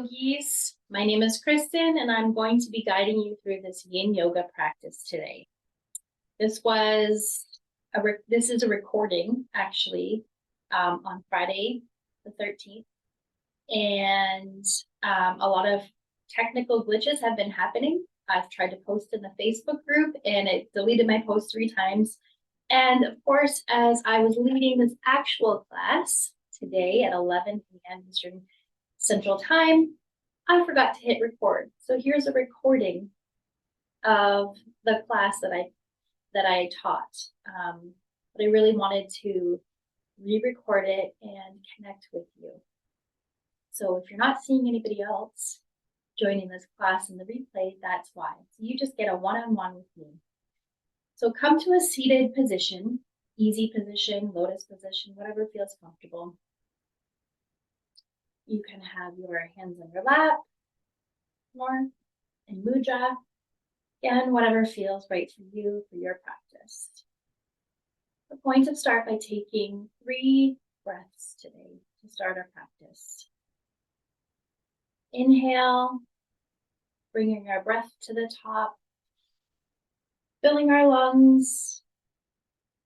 yogis. My name is Kristen, and I'm going to be guiding you through this yin yoga practice today. This is a recording, actually, on Friday the 13th, and a lot of technical glitches have been happening. I've tried to post in the Facebook group, and it deleted my post 3 times. And of course, as I was leading this actual class today at 11 p.m. Eastern Central Time, I forgot to hit record. So here's a recording of the class that I taught. But I really wanted to re-record it and connect with you. So if you're not seeing anybody else joining this class in the replay, that's why. So you just get a one-on-one with me. So come to a seated position, easy position, lotus position, whatever feels comfortable. You can have your hands on your lap, or in mudra. Again, whatever feels right for you, for your practice. We're going to start by taking 3 breaths today to start our practice. Inhale, bringing our breath to the top, filling our lungs,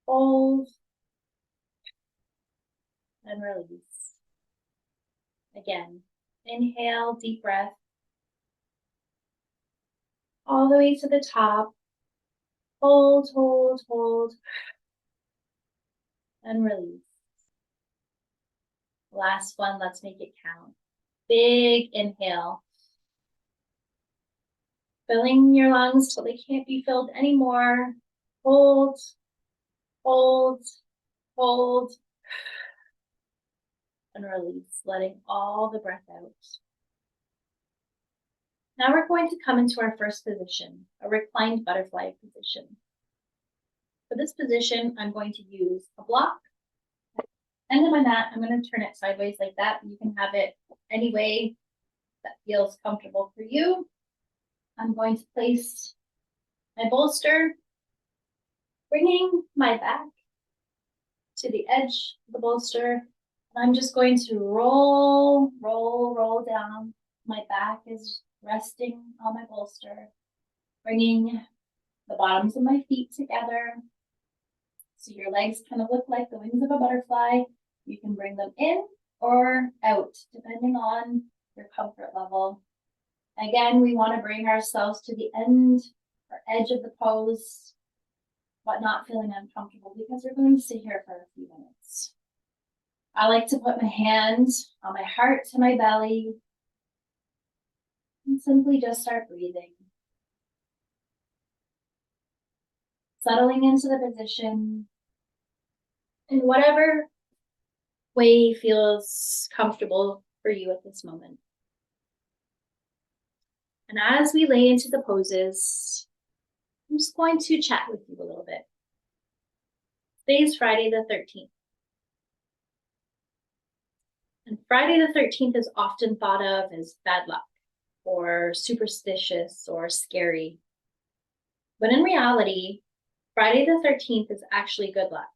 hold, and release. Again, inhale, deep breath, all the way to the top, hold, hold, hold, and release. Last one, let's make it count. Big inhale, filling your lungs till they can't be filled anymore. Hold, hold, hold, and release, letting all the breath out. Now we're going to come into our first position, a reclined butterfly position. For this position, I'm going to use a block. End of my mat, I'm going to turn it sideways like that. You can have it any way that feels comfortable for you. I'm going to place my bolster, bringing my back to the edge of the bolster. And I'm just going to roll, roll, roll down. My back is resting on my bolster, bringing the bottoms of my feet together. So your legs kind of look like the wings of a butterfly. You can bring them in or out, depending on your comfort level. Again, we want to bring ourselves to the end or edge of the pose, but not feeling uncomfortable because we're going to sit here for a few minutes. I like to put my hands on my heart to my belly and simply just start breathing. Settling into the position in whatever way feels comfortable for you at this moment. And as we lay into the poses, I'm just going to chat with you a little bit. Today is Friday the 13th. And Friday the 13th is often thought of as bad luck or superstitious or scary. But in reality, Friday the 13th is actually good luck,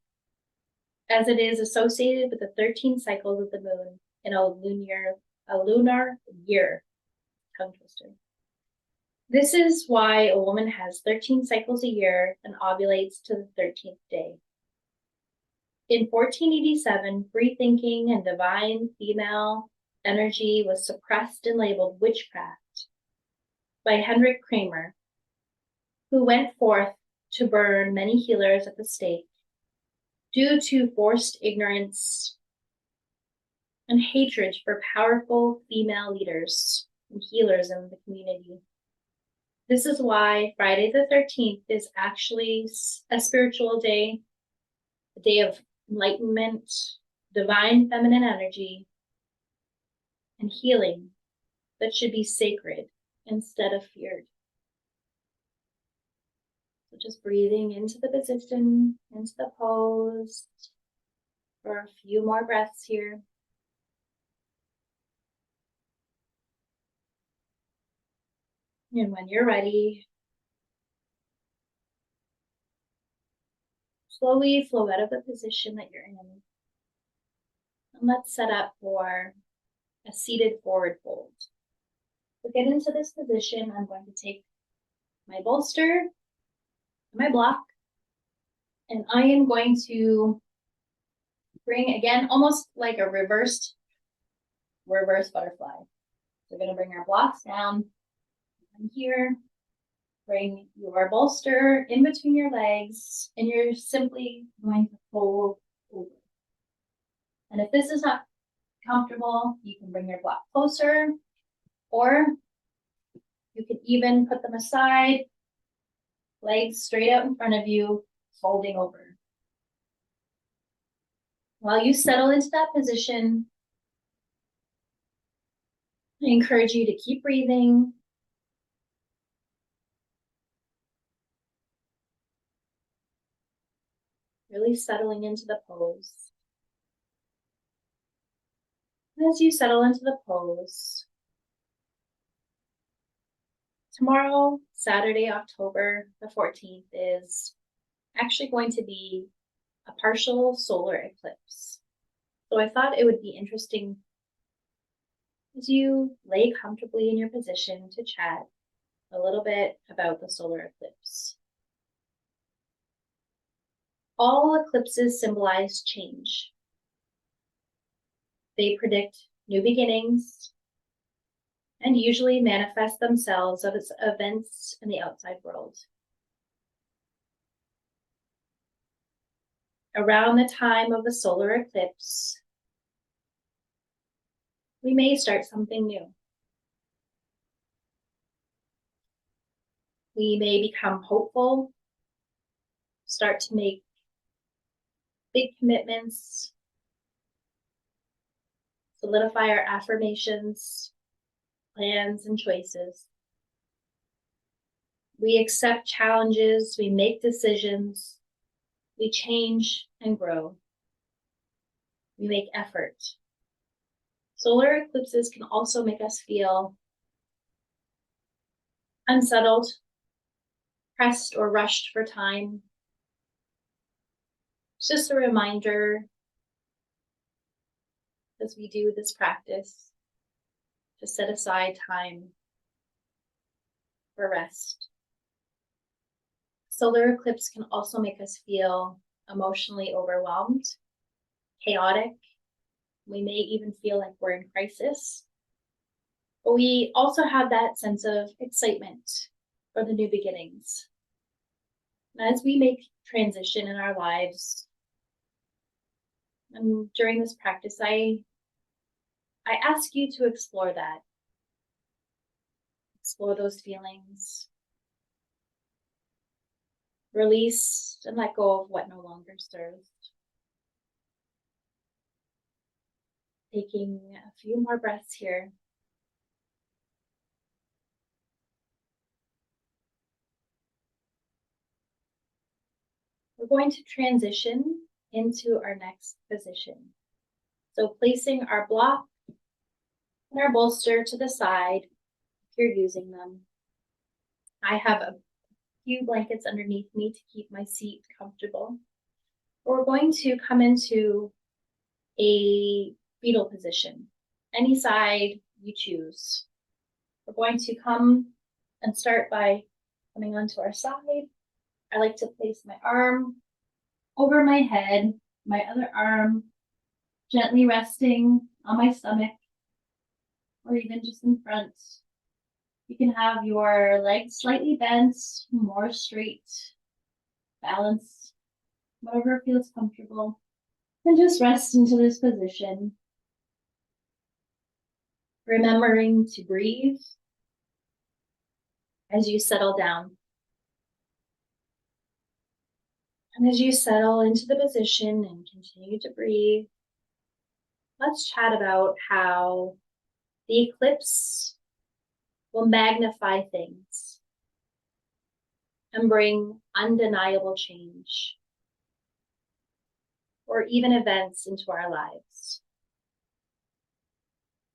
as it is associated with the 13 cycles of the moon in a lunar year. Tongue twister. This is why a woman has 13 cycles a year and ovulates to the 13th day. In 1487, free thinking and divine female energy was suppressed and labeled witchcraft by Henrik Kramer, who went forth to burn many healers at the stake due to forced ignorance and hatred for powerful female leaders and healers in the community. This is why Friday the 13th is actually a spiritual day, a day of enlightenment, divine feminine energy, and healing that should be sacred instead of feared. So just breathing into the position, into the pose for a few more breaths here. And when you're ready, slowly flow out of the position that you're in. And let's set up for a seated forward fold. To get into this position, I'm going to take my bolster, my block, and I am going to bring, again, almost like a reverse butterfly. We're going to bring our blocks down here, bring your bolster in between your legs, and you're simply going to fold over. And if this is not comfortable, you can bring your block closer, or you can even put them aside, legs straight out in front of you, folding over. While you settle into that position, I encourage you to keep breathing. Really settling into the pose. As you settle into the pose, tomorrow, Saturday, October the 14th, is actually going to be a partial solar eclipse. So I thought it would be interesting as you lay comfortably in your position to chat a little bit about the solar eclipse. All eclipses symbolize change. They predict new beginnings and usually manifest themselves as events in the outside world. Around the time of the solar eclipse, we may start something new. We may become hopeful, start to make big commitments, solidify our affirmations, plans, and choices. We accept challenges, we make decisions, we change and grow. We make effort. Solar eclipses can also make us feel unsettled, pressed or rushed for time. It's just a reminder as we do this practice to set aside time for rest. Solar eclipse can also make us feel emotionally overwhelmed, chaotic. We may even feel like we're in crisis. But we also have that sense of excitement for the new beginnings. And as we make transition in our lives, and during this practice, I ask you to explore that. Explore those feelings. Release and let go of what no longer serves. Taking a few more breaths here. We're going to transition into our next position. So placing our block and our bolster to the side, if you're using them. I have a few blankets underneath me to keep my seat comfortable. We're going to come into a fetal position, any side you choose. We're going to come and start by coming onto our side. I like to place my arm over my head, my other arm gently resting on my stomach, or even just in front. You can have your legs slightly bent, more straight, balance, whatever feels comfortable. And just rest into this position. Remembering to breathe as you settle down. And as you settle into the position and continue to breathe, let's chat about how the eclipse will magnify things and bring undeniable change, or even events into our lives.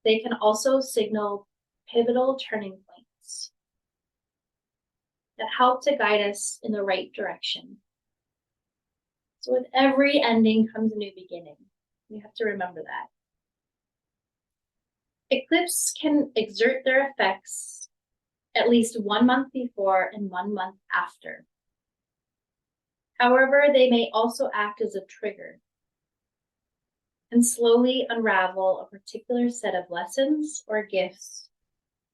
They can also signal pivotal turning points that help to guide us in the right direction. So with every ending comes a new beginning. We have to remember that. Eclipses can exert their effects at least 1 month before and 1 month after. However, they may also act as a trigger and slowly unravel a particular set of lessons or gifts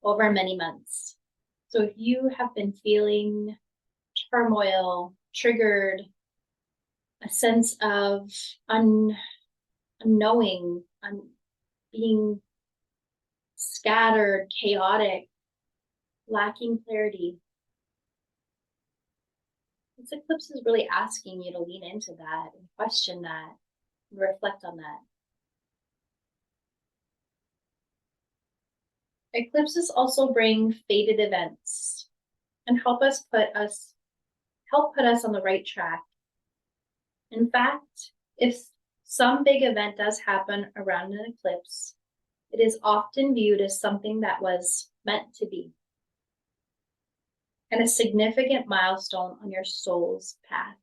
over many months. So if you have been feeling turmoil, triggered, a sense of unknowing, being scattered, chaotic, lacking clarity, this eclipse is really asking you to lean into that and question that, and reflect on that. Eclipses also bring fated events and help put us on the right track. In fact, if some big event does happen around an eclipse, it is often viewed as something that was meant to be and a significant milestone on your soul's path.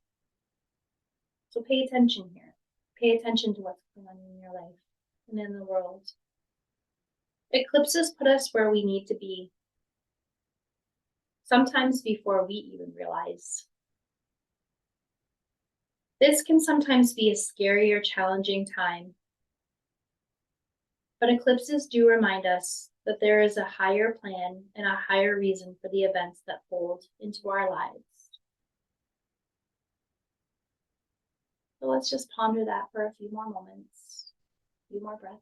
So pay attention here. Pay attention to what's going on in your life and in the world. Eclipses put us where we need to be, sometimes before we even realize. This can sometimes be a scary or challenging time, but eclipses do remind us that there is a higher plan and a higher reason for the events that fold into our lives. So let's just ponder that for a few more moments, a few more breaths.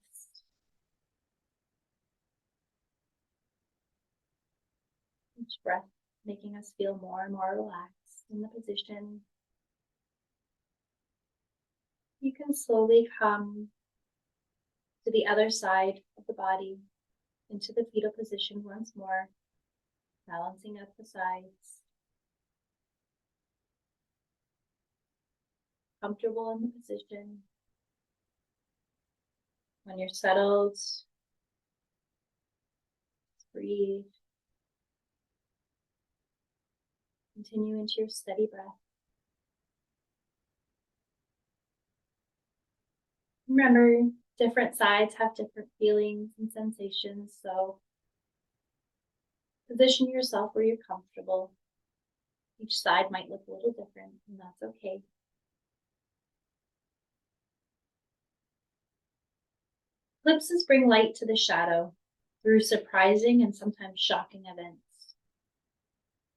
Each breath making us feel more and more relaxed in the position. You can slowly come to the other side of the body, into the fetal position once more, balancing up the sides. Comfortable in the position. When you're settled, breathe. Continue into your steady breath. Remember, different sides have different feelings and sensations, so position yourself where you're comfortable. Each side might look a little different, and that's okay. Eclipses bring light to the shadow through surprising and sometimes shocking events.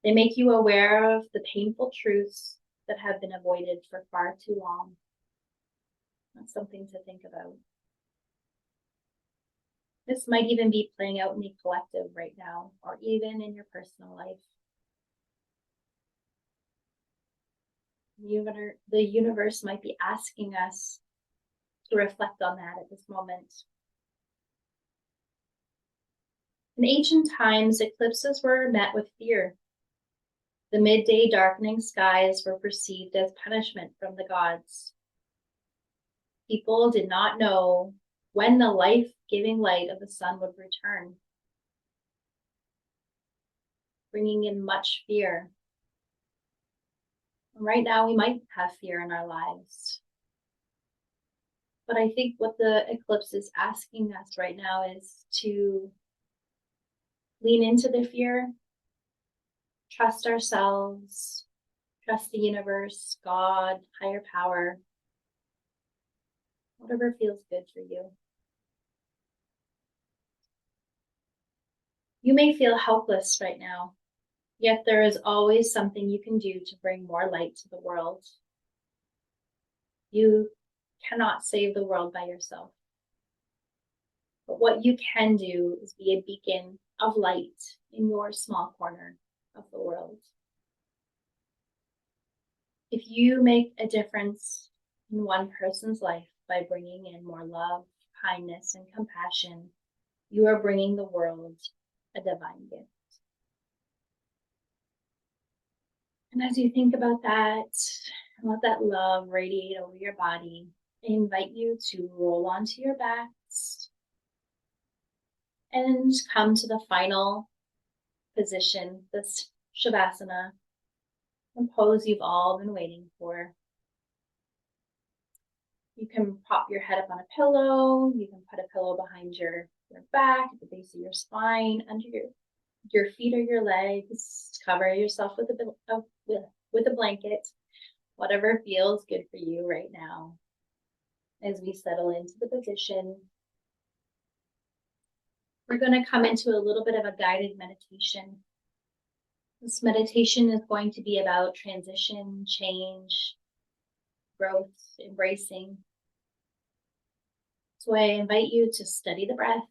They make you aware of the painful truths that have been avoided for far too long. That's something to think about. This might even be playing out in the collective right now, or even in your personal life. The universe might be asking us to reflect on that at this moment. In ancient times, eclipses were met with fear. The midday darkening skies were perceived as punishment from the gods. People did not know when the life-giving light of the sun would return, bringing in much fear. And right now, we might have fear in our lives. But I think what the eclipse is asking us right now is to lean into the fear, trust ourselves, trust the universe, God, higher power, whatever feels good for you. You may feel helpless right now, yet there is always something you can do to bring more light to the world. You cannot save the world by yourself. But what you can do is be a beacon of light in your small corner of the world. If you make a difference in one person's life by bringing in more love, kindness, and compassion, you are bringing the world a divine gift. And as you think about that, and let that love radiate over your body, I invite you to roll onto your backs and come to the final position, this Shavasana, a pose you've all been waiting for. You can prop your head up on a pillow, you can put a pillow behind your your back, at the base of your spine, under your feet or your legs. Cover yourself with with a blanket, whatever feels good for you right now. As we settle into the position, we're going to come into a little bit of a guided meditation. This meditation is going to be about transition, change, growth, embracing. So I invite you to study the breath.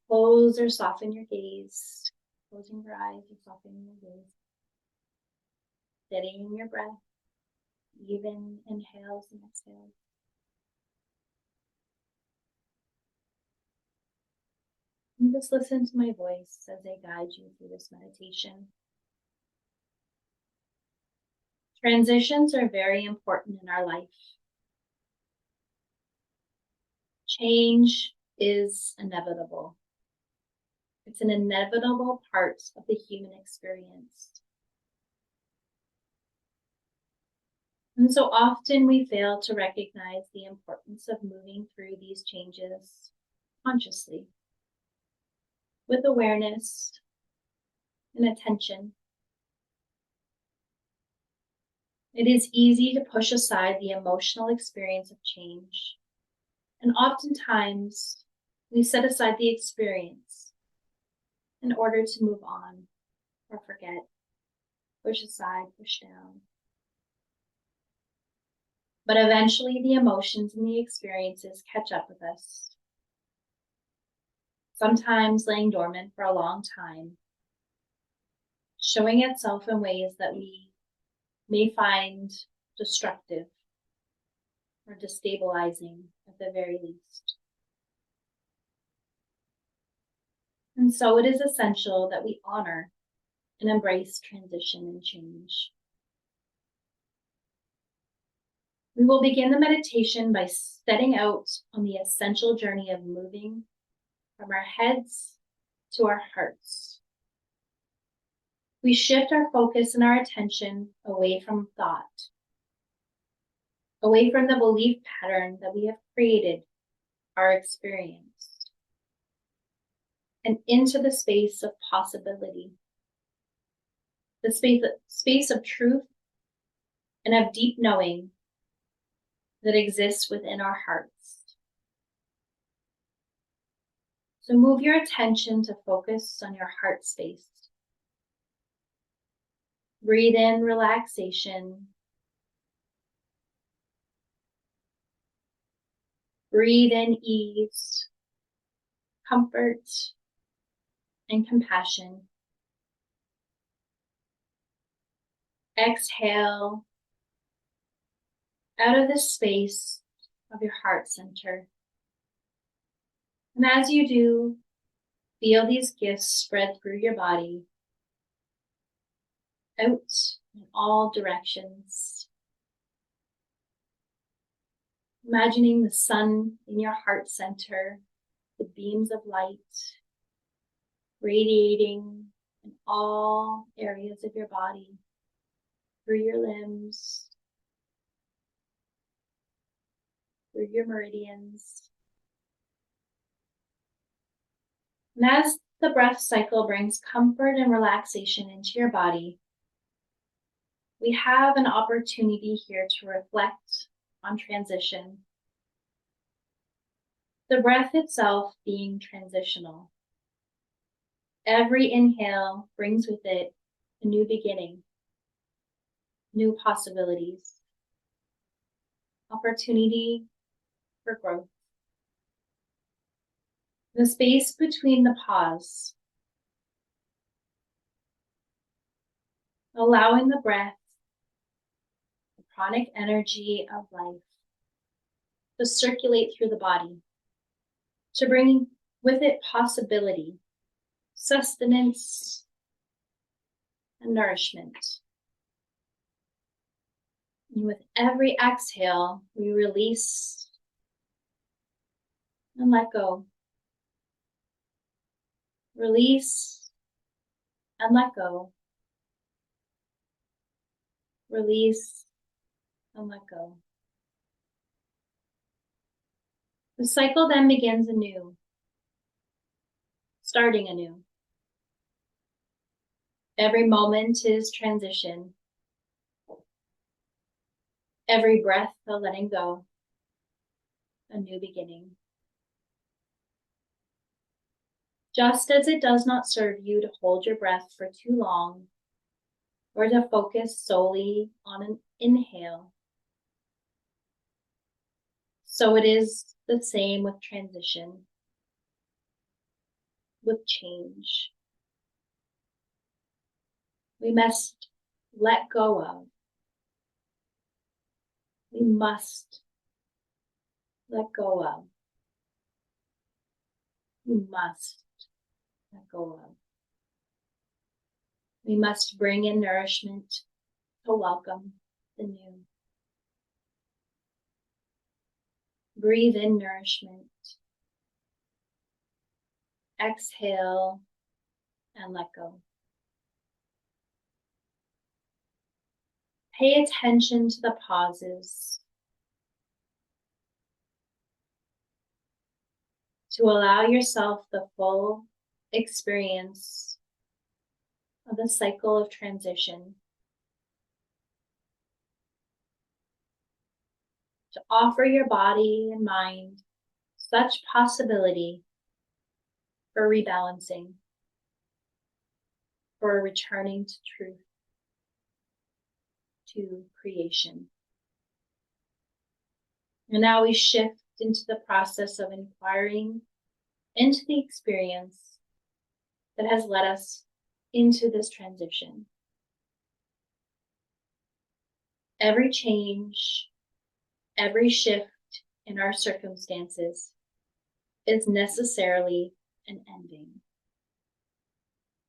Close or soften your gaze. Closing your eyes or softening your gaze. Steadying your breath. Even inhales and exhales. And just listen to my voice as I guide you through this meditation. Transitions are very important in our life. Change is inevitable. It's an inevitable part of the human experience. And so often we fail to recognize the importance of moving through these changes consciously, with awareness and attention. It is easy to push aside the emotional experience of change, and oftentimes we set aside the experience in order to move on or forget, push aside, push down. But eventually the emotions and the experiences catch up with us, sometimes laying dormant for a long time, showing itself in ways that we may find destructive or destabilizing at the very least. And so it is essential that we honor and embrace transition and change. We will begin the meditation by setting out on the essential journey of moving from our heads to our hearts. We shift our focus and our attention away from thought, away from the belief pattern that we have created our experience, and into the space of possibility, the space of truth and of deep knowing that exists within our hearts. So move your attention to focus on your heart space. Breathe in relaxation. Breathe in ease, comfort, and compassion. Exhale out of the space of your heart center. And as you do, feel these gifts spread through your body, out in all directions. Imagining the sun in your heart center, the beams of light radiating in all areas of your body, through your limbs, through your meridians. And as the breath cycle brings comfort and relaxation into your body, we have an opportunity here to reflect on transition. The breath itself being transitional. Every inhale brings with it a new beginning, new possibilities, opportunity for growth. The space between the pause, allowing the breath, the pranic energy of life, to circulate through the body, to bring with it possibility, sustenance, and nourishment. And with every exhale, we release and let go. Release and let go. Release and let go. The cycle then begins anew, starting anew. Every moment is transition. Every breath a letting go, a new beginning. Just as it does not serve you to hold your breath for too long or to focus solely on an inhale, so it is the same with transition, with change. We must let go of. We must let go of. We must let go of. We must bring in nourishment to welcome the new. Breathe in nourishment. Exhale and let go. Pay attention to the pauses, to allow yourself the full experience of the cycle of transition, to offer your body and mind such possibility for rebalancing, for returning to truth, to creation. And now we shift into the process of inquiring into the experience that has led us into this transition. Every change, every shift in our circumstances is necessarily an ending,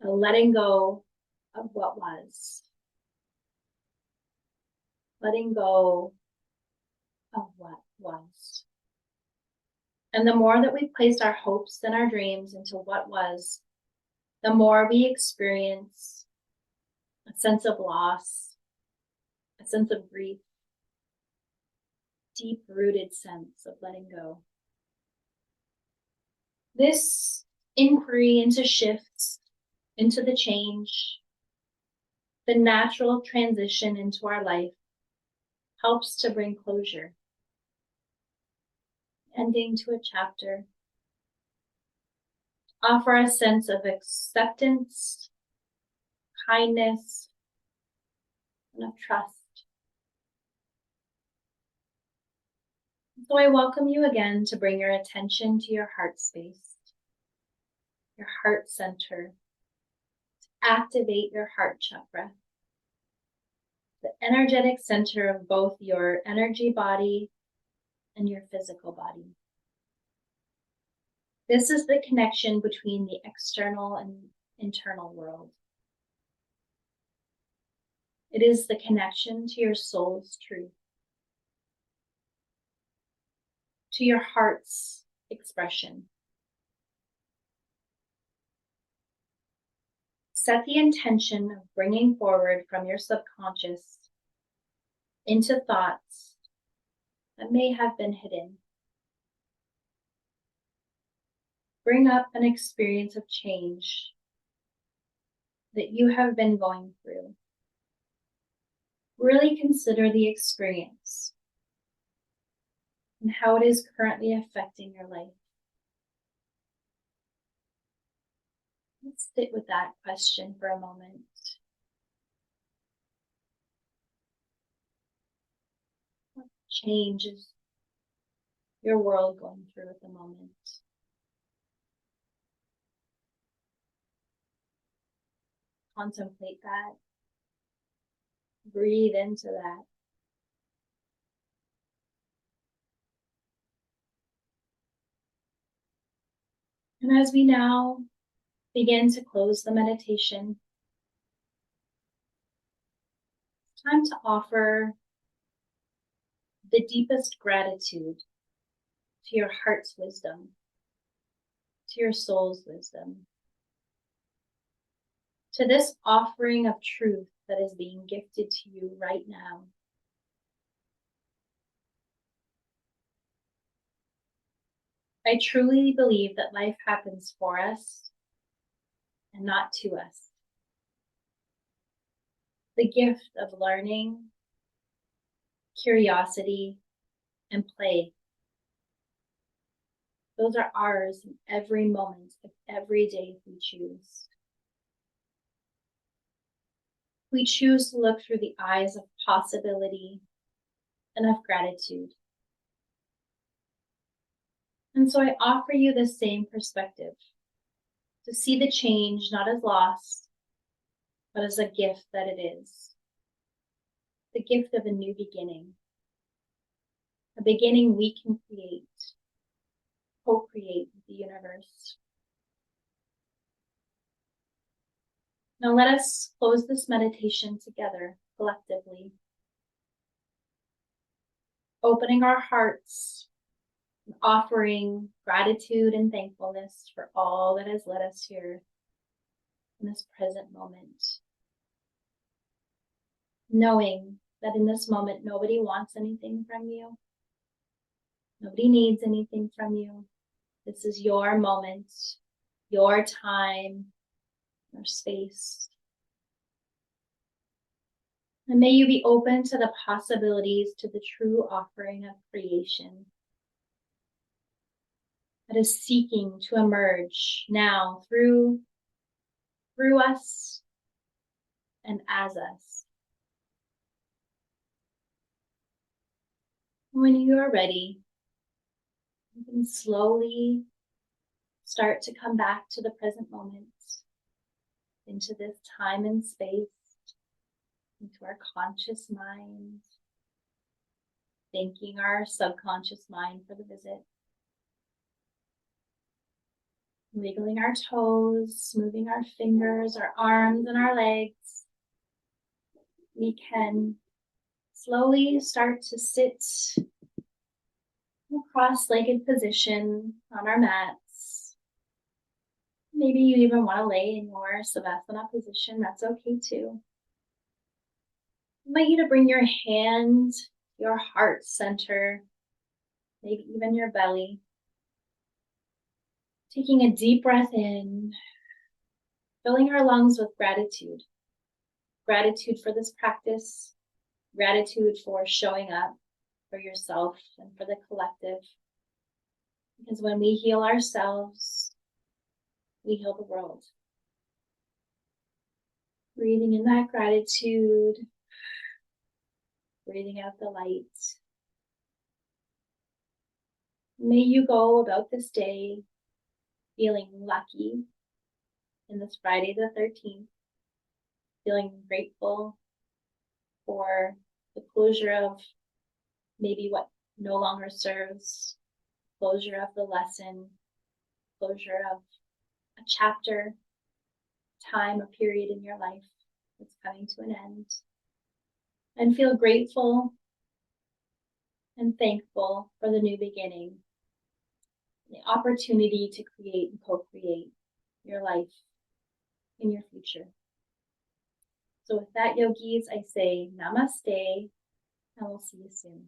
a letting go of what was, letting go of what was. And the more that we place our hopes and our dreams into what was, the more we experience a sense of loss, a sense of grief, deep-rooted sense of letting go. This inquiry into shifts, into the change, the natural transition into our life helps to bring closure, ending to a chapter, offer a sense of acceptance, kindness, and of trust. So I welcome you again to bring your attention to your heart space, your heart center, to activate your heart chakra, the energetic center of both your energy body and your physical body. This is the connection between the external and internal world. It is the connection to your soul's truth, to your heart's expression. Set the intention of bringing forward from your subconscious into thoughts that may have been hidden. Bring up an experience of change that you have been going through. Really consider the experience and how it is currently affecting your life. Let's sit with that question for a moment. What change is your world going through at the moment? Contemplate that. Breathe into that. And as we now begin to close the meditation, it's time to offer the deepest gratitude to your heart's wisdom, to your soul's wisdom, to this offering of truth that is being gifted to you right now. I truly believe that life happens for us and not to us. The gift of learning, curiosity, and play, those are ours in every moment of every day we choose. We choose to look through the eyes of possibility and of gratitude. And so I offer you the same perspective, to see the change not as loss, but as a gift that it is. The gift of a new beginning. A beginning we can create, co-create with the universe. Now let us close this meditation together collectively, opening our hearts and offering gratitude and thankfulness for all that has led us here in this present moment. Knowing that in this moment, nobody wants anything from you. Nobody needs anything from you. This is your moment, your time, your space. And may you be open to the possibilities, to the true offering of creation that is seeking to emerge now through us and as us. When you are ready, you can slowly start to come back to the present moment, into this time and space, into our conscious mind, thanking our subconscious mind for the visit. Wiggling our toes, moving our fingers, our arms, and our legs. We can slowly start to sit in a cross-legged position on our mats. Maybe you even want to lay in your Savasana position. That's okay too. I invite you to bring your hand, your heart center, maybe even your belly. Taking a deep breath in, filling our lungs with gratitude. Gratitude for this practice, gratitude for showing up for yourself and for the collective. Because when we heal ourselves, we heal the world. Breathing in that gratitude, breathing out the light. May you go about this day feeling lucky in this Friday the 13th, feeling grateful for the closure of maybe what no longer serves, closure of the lesson, closure of a chapter, time, a period in your life that's coming to an end. And feel grateful and thankful for the new beginning, the opportunity to create and co-create your life in your future. So with that, yogis, I say namaste, and we'll see you soon.